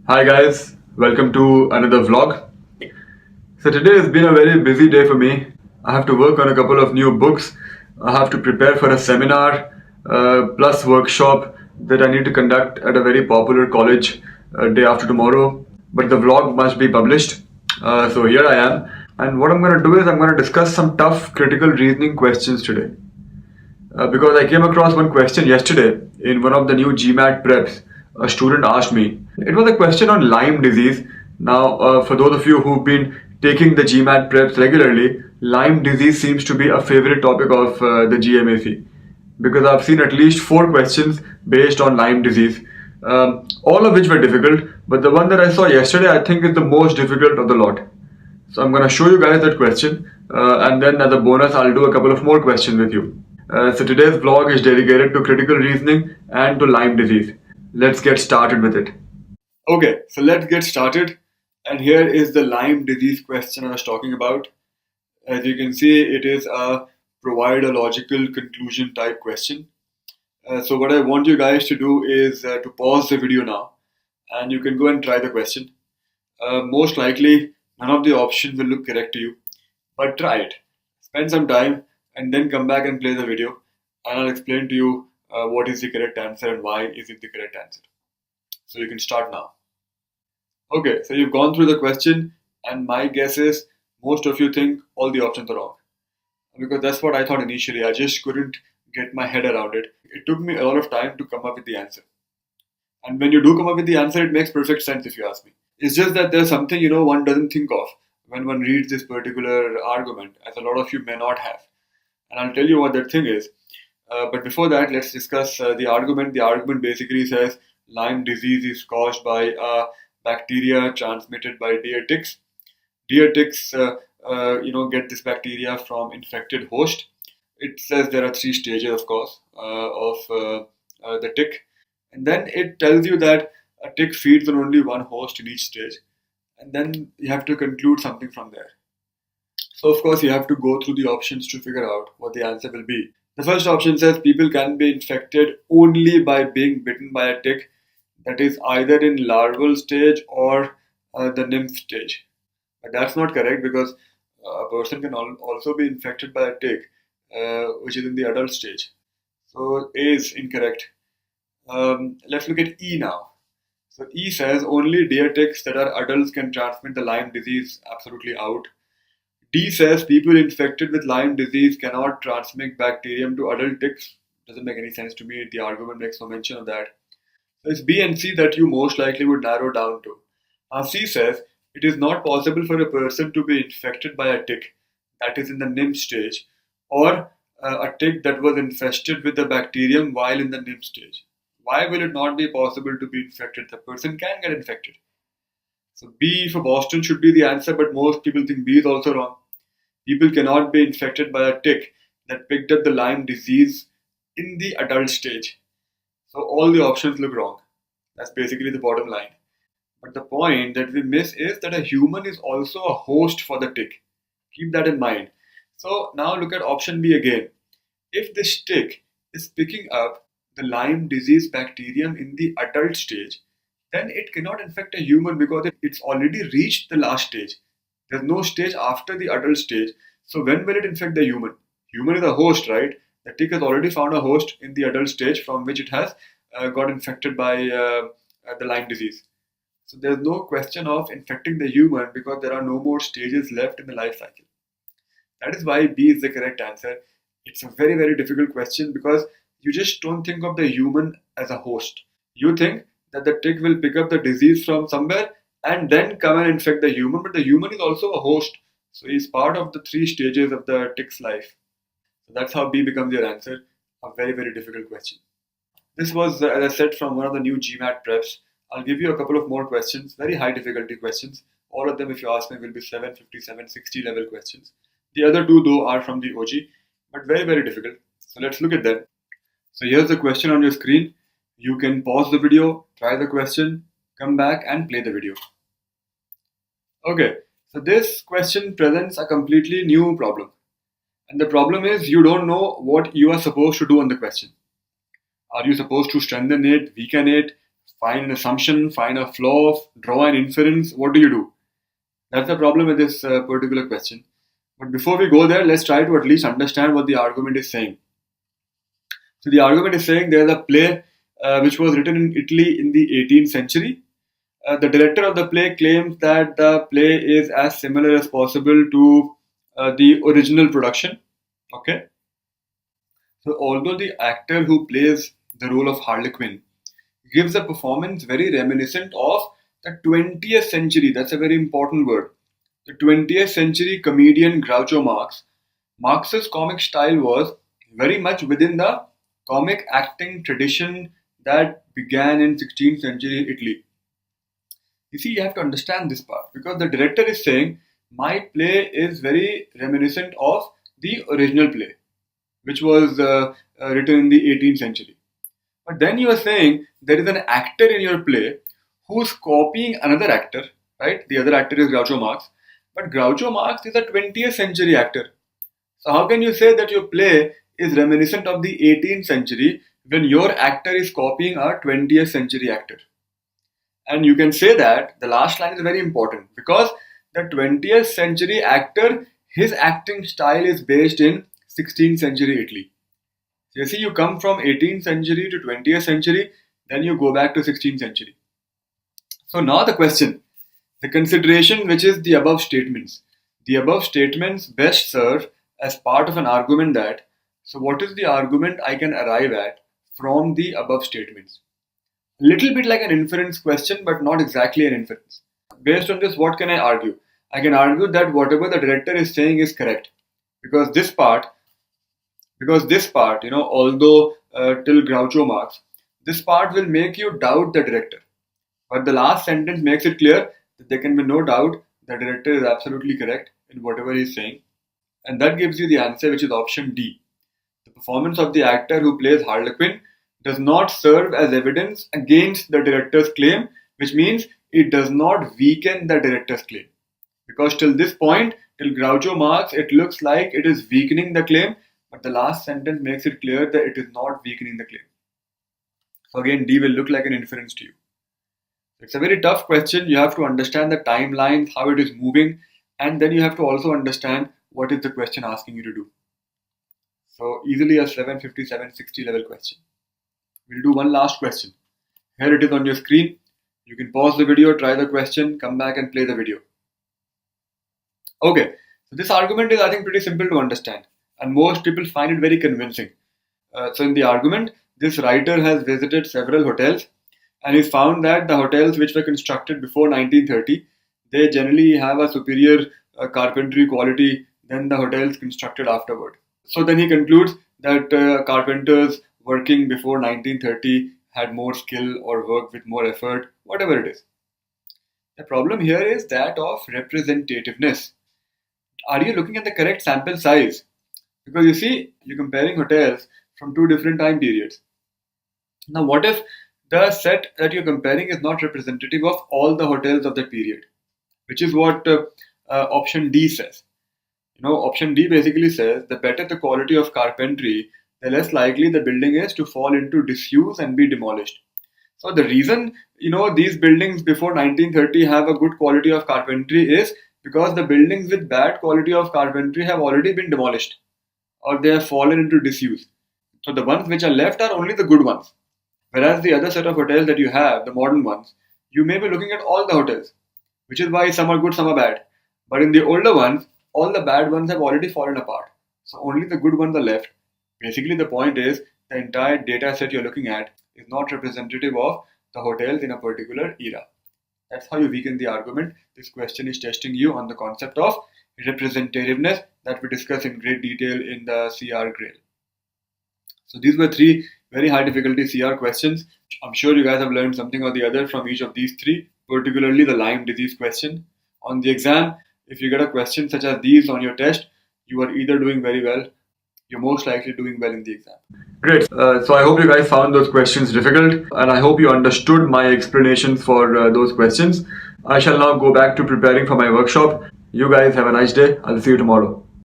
Hi guys, welcome to another vlog. So today has been a very busy day for me. I have to work on a couple of new books. I have to prepare for a seminar plus workshop that I need to conduct at a very popular college day after tomorrow. But the vlog must be published. So here I am. And what I'm going to do is I'm going to discuss some tough critical reasoning questions today. Because I came across one question yesterday in one of the new GMAT preps. A student asked me. It was a question on Lyme disease. Now, for those of you who've been taking the GMAT preps regularly, Lyme disease seems to be a favorite topic of the GMAC because I've seen at least 4 questions based on Lyme disease, all of which were difficult. But the one that I saw yesterday, I think, is the most difficult of the lot. So I'm going to show you guys that question, and then as a bonus, I'll do a couple of more questions with you. So today's vlog is dedicated to critical reasoning and to Lyme disease. Let's get started with it. Okay, so let's get started. And here is the Lyme disease question I was talking about. As you can see, it is a provide a logical conclusion type question. So what I want you guys to do is to pause the video now, and you can go and try the question. Most likely, none of the options will look correct to you, but try it. Spend some time and then come back and play the video, and I'll explain to you what is the correct answer and why is it the correct answer. So you can start now. Okay, so you've gone through the question, and my guess is most of you think all the options are wrong. Because that's what I thought initially. I just couldn't get my head around it. It took me a lot of time to come up with the answer. And when you do come up with the answer, it makes perfect sense if you ask me. It's just that there's something, one doesn't think of when one reads this particular argument, as a lot of you may not have. And I'll tell you what that thing is. But before that, let's discuss the argument. The argument basically says Lyme disease is caused by a bacteria transmitted by deer ticks. Deer ticks, get this bacteria from infected host. It says there are 3 stages, of course, of the tick. And then it tells you that a tick feeds on only one host in each stage. And then you have to conclude something from there. So, of course, you have to go through the options to figure out what the answer will be. The first option says people can be infected only by being bitten by a tick that is either in larval stage or the nymph stage. But that's not correct because a person can also be infected by a tick which is in the adult stage. So A is incorrect. Let's look at E now. So E says only deer ticks that are adults can transmit the Lyme disease. Absolutely out. D says people infected with Lyme disease cannot transmit bacterium to adult ticks. Doesn't make any sense to me. The argument makes no mention of that. So it's B and C that you most likely would narrow down to. Now C says it is not possible for a person to be infected by a tick that is in the nymph stage or a tick that was infested with the bacterium while in the nymph stage. Why will it not be possible to be infected? The person can get infected. So B for Boston should be the answer, but most people think B is also wrong. People cannot be infected by a tick that picked up the Lyme disease in the adult stage. So all the options look wrong. That's basically the bottom line. But the point that we miss is that a human is also a host for the tick. Keep that in mind. So now look at option B again. If this tick is picking up the Lyme disease bacterium in the adult stage, then it cannot infect a human because it's already reached the last stage. There's no stage after the adult stage. So when will it infect the human? Human is a host, right? The tick has already found a host in the adult stage from which it has got infected by the Lyme disease. So there's no question of infecting the human because there are no more stages left in the life cycle. That is why B is the correct answer. It's a very, very difficult question because you just don't think of the human as a host. You think that the tick will pick up the disease from somewhere and then come and infect the human, but the human is also a host. So he's part of the 3 stages of the tick's life. So that's how B becomes your answer. A very, very difficult question. This was, as I said, from one of the new GMAT preps. I'll give you a couple of more questions, very high difficulty questions. All of them, if you ask me, will be 750, 760 level questions. The other 2, though, are from the OG, but very, very difficult. So let's look at them. So here's the question on your screen. You can pause the video, try the question, come back and play the video. Okay, so this question presents a completely new problem. And the problem is you don't know what you are supposed to do on the question. Are you supposed to strengthen it, weaken it, find an assumption, find a flaw, draw an inference. What do? That's the problem with this particular question. But before we go there, let's try to at least understand what the argument is saying. So the argument is saying there's a play which was written in Italy in the 18th century. The director of the play claims that the play is as similar as possible to the original production. Okay. So although the actor who plays the role of Harlequin gives a performance very reminiscent of the 20th century, that's a very important word. The 20th century comedian Groucho Marx. Marx's comic style was very much within the comic acting tradition that began in 16th century Italy. You see, you have to understand this part because the director is saying my play is very reminiscent of the original play, which was written in the 18th century. But then you are saying there is an actor in your play who's copying another actor, right? The other actor is Groucho Marx, but Groucho Marx is a 20th century actor. So how can you say that your play is reminiscent of the 18th century when your actor is copying a 20th century actor? And you can say that the last line is very important because the 20th century actor, his acting style is based in 16th century Italy. So you see, you come from 18th century to 20th century, then you go back to 16th century. So now the question, the consideration which is the above statements. The above statements best serve as part of an argument that, so what is the argument I can arrive at from the above statements? Little bit like an inference question, but not exactly an inference. Based on this, what can I argue? I can argue that whatever the director is saying is correct. Because this part, although till Groucho Marx, this part will make you doubt the director. But the last sentence makes it clear that there can be no doubt the director is absolutely correct in whatever he is saying. And that gives you the answer, which is option D. The performance of the actor who plays Harlequin does not serve as evidence against the director's claim, which means it does not weaken the director's claim. Because till this point, till Groucho Marx, it looks like it is weakening the claim, but the last sentence makes it clear that it is not weakening the claim. So again, D will look like an inference to you. It's a very tough question. You have to understand the timelines, how it is moving, and then you have to also understand what is the question asking you to do. So easily a 750, 760 level question. We'll do one last question. Here it is on your screen. You can pause the video, try the question, come back and play the video. Okay, so this argument is, I think, pretty simple to understand, and most people find it very convincing. So in the argument, this writer has visited several hotels and he's found that the hotels which were constructed before 1930, they generally have a superior carpentry quality than the hotels constructed afterward. So then he concludes that carpenters working before 1930 had more skill or worked with more effort, whatever it is. The problem here is that of representativeness. Are you looking at the correct sample size? Because you see, you're comparing hotels from two different time periods. Now, what if the set that you're comparing is not representative of all the hotels of that period? Which is what option D says. Option D basically says the better the quality of carpentry, the less likely the building is to fall into disuse and be demolished. So the reason, these buildings before 1930 have a good quality of carpentry is because the buildings with bad quality of carpentry have already been demolished or they have fallen into disuse. So the ones which are left are only the good ones. Whereas the other set of hotels that you have, the modern ones, you may be looking at all the hotels, which is why some are good, some are bad. But in the older ones, all the bad ones have already fallen apart. So only the good ones are left. Basically, the point is the entire data set you're looking at is not representative of the hotels in a particular era. That's how you weaken the argument. This question is testing you on the concept of representativeness that we discuss in great detail in the CR Grail. So these were three very high difficulty CR questions. I'm sure you guys have learned something or the other from each of these three, particularly the Lyme disease question. On the exam, if you get a question such as these on your test, you are either doing very well, you're most likely doing well in the exam. Great. So I hope you guys found those questions difficult and I hope you understood my explanations for those questions. I shall now go back to preparing for my workshop. You guys have a nice day. I'll see you tomorrow.